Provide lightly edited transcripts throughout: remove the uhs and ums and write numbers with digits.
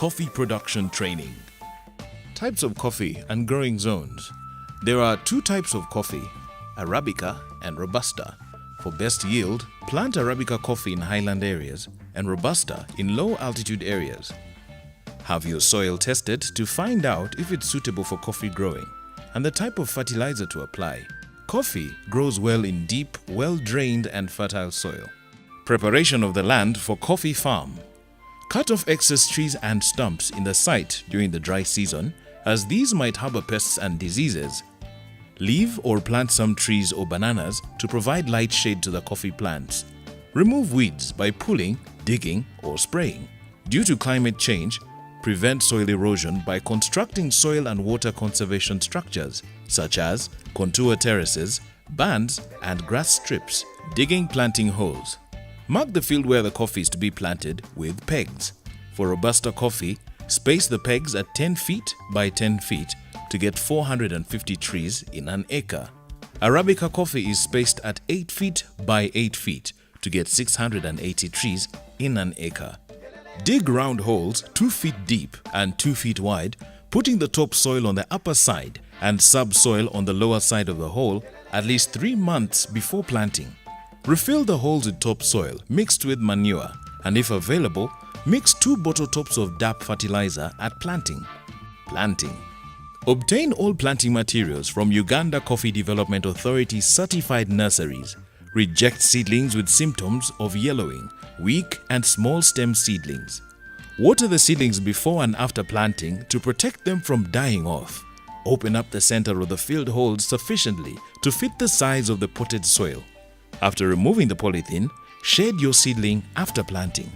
Coffee production training. Types of coffee and growing zones. There are two types of coffee, Arabica and Robusta. For best yield, plant Arabica coffee in highland areas and Robusta in low altitude areas. Have your soil tested to find out if it's suitable for coffee growing and the type of fertilizer to apply. Coffee grows well in deep, well-drained and fertile soil. Preparation of the land for coffee farm. Cut off excess trees and stumps in the site during the dry season, as these might harbor pests and diseases. Leave or plant some trees or bananas to provide light shade to the coffee plants. Remove weeds by pulling, digging or spraying. Due to climate change, prevent soil erosion by constructing soil and water conservation structures such as contour terraces, bands and grass strips. Digging planting holes. Mark the field where the coffee is to be planted with pegs. For Robusta coffee, space the pegs at 10 feet by 10 feet to get 450 trees in an acre. Arabica coffee is spaced at 8 feet by 8 feet to get 680 trees in an acre. Dig round holes 2 feet deep and 2 feet wide, putting the topsoil on the upper side and subsoil on the lower side of the hole at least 3 months before planting. Refill the holes with topsoil mixed with manure, and if available, mix 2 bottle tops of DAP fertilizer at planting. Planting. Obtain all planting materials from Uganda Coffee Development Authority certified nurseries. Reject seedlings with symptoms of yellowing, weak and small stem seedlings. Water the seedlings before and after planting to protect them from dying off. Open up the center of the filled holes sufficiently to fit the size of the potted soil. After removing the polythene, shade your seedling after planting.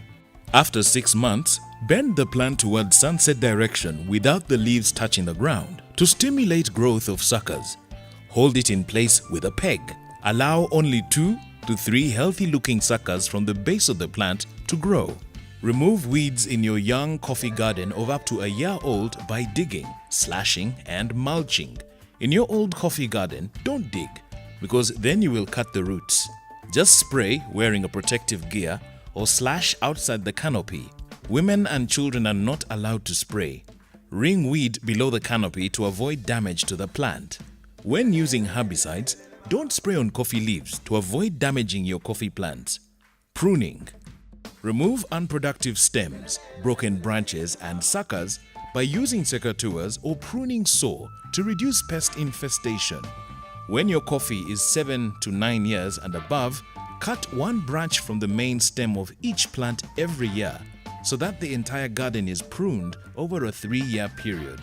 After 6 months, bend the plant towards sunset direction without the leaves touching the ground to stimulate growth of suckers. Hold it in place with a peg. Allow only 2 to 3 healthy-looking suckers from the base of the plant to grow. Remove weeds in your young coffee garden of up to a year old by digging, slashing and mulching. In your old coffee garden, don't dig, because then you will cut the roots. Just spray wearing a protective gear or slash outside the canopy. Women and children are not allowed to spray. Ring weed below the canopy to avoid damage to the plant. When using herbicides, don't spray on coffee leaves to avoid damaging your coffee plants. Pruning. Remove unproductive stems, broken branches and suckers by using secateurs or pruning saw to reduce pest infestation. When your coffee is 7 to 9 years and above, cut 1 branch from the main stem of each plant every year so that the entire garden is pruned over a 3-year period.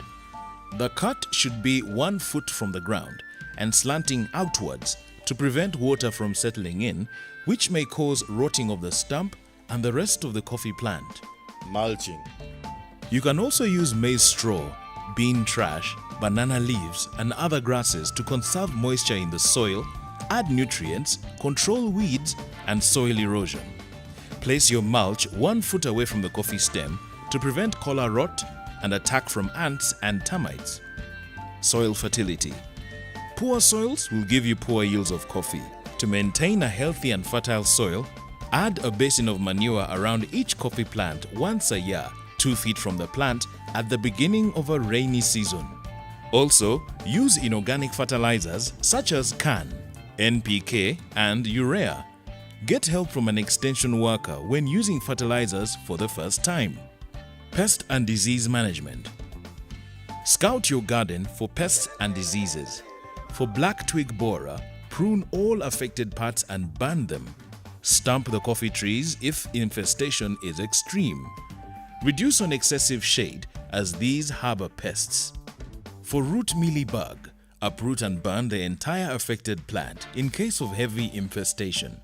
The cut should be 1 foot from the ground and slanting outwards to prevent water from settling in, which may cause rotting of the stump and the rest of the coffee plant. Mulching. You can also use maize straw, bean trash, banana leaves and other grasses to conserve moisture in the soil, add nutrients, control weeds and soil erosion. Place your mulch 1 foot away from the coffee stem to prevent collar rot and attack from ants and termites. Soil fertility. Poor soils will give you poor yields of coffee. To maintain a healthy and fertile soil, add a basin of manure around each coffee plant once a year, 2 feet from the plant at the beginning of a rainy season. Also, use inorganic fertilizers such as CAN, NPK and urea. Get help from an extension worker when using fertilizers for the first time. Pest and disease management. Scout your garden for pests and diseases. For black twig borer, prune all affected parts and burn them. Stump the coffee trees if infestation is extreme. Reduce on excessive shade as these harbor pests. For root mealybug, uproot and burn the entire affected plant in case of heavy infestation.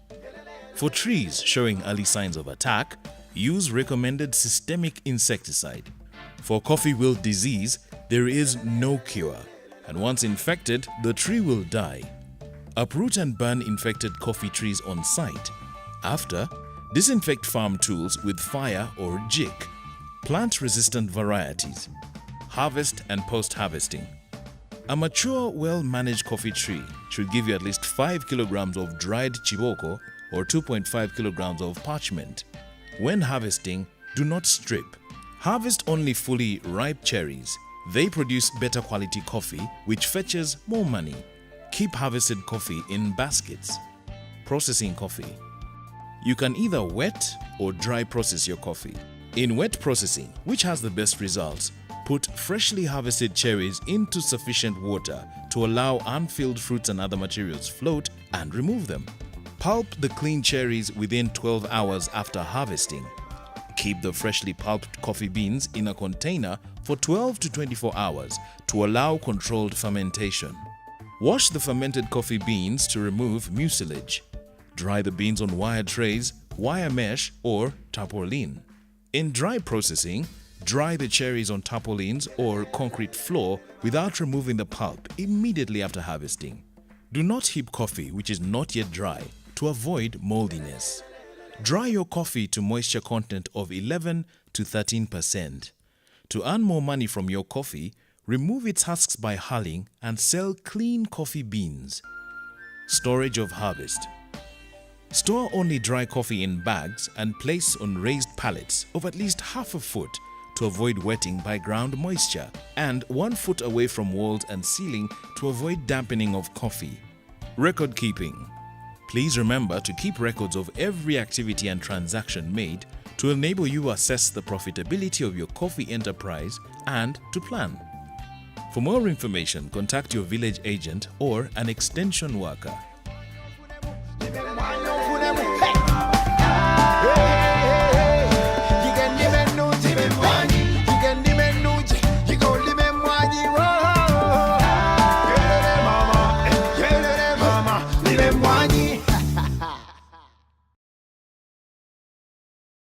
For trees showing early signs of attack, use recommended systemic insecticide. For coffee wilt disease, there is no cure, and once infected, the tree will die. Uproot and burn infected coffee trees on site. After, disinfect farm tools with fire or jig. Plant resistant varieties. Harvest and post-harvesting. A mature, well-managed coffee tree should give you at least 5 kilograms of dried chiboko or 2.5 kilograms of parchment. When harvesting, do not strip. Harvest only fully ripe cherries. They produce better quality coffee, which fetches more money. Keep harvested coffee in baskets. Processing coffee. You can either wet or dry process your coffee. In wet processing, which has the best results, put freshly harvested cherries into sufficient water to allow unfilled fruits and other materials float and remove them. Pulp the clean cherries within 12 hours after harvesting. Keep the freshly pulped coffee beans in a container for 12 to 24 hours to allow controlled fermentation. Wash the fermented coffee beans to remove mucilage. Dry the beans on wire trays, wire mesh or tarpaulin. In dry processing, dry the cherries on tarpaulins or concrete floor without removing the pulp immediately after harvesting. Do not heap coffee which is not yet dry to avoid moldiness. Dry your coffee to moisture content of 11 to 13%. To earn more money from your coffee, remove its husks by hulling and sell clean coffee beans. Storage of harvest. Store only dry coffee in bags and place on raised pallets of at least half a foot to avoid wetting by ground moisture and 1 foot away from walls and ceiling to avoid dampening of coffee. Record keeping. Please remember to keep records of every activity and transaction made to enable you to assess the profitability of your coffee enterprise and to plan. For more information, contact your village agent or an extension worker.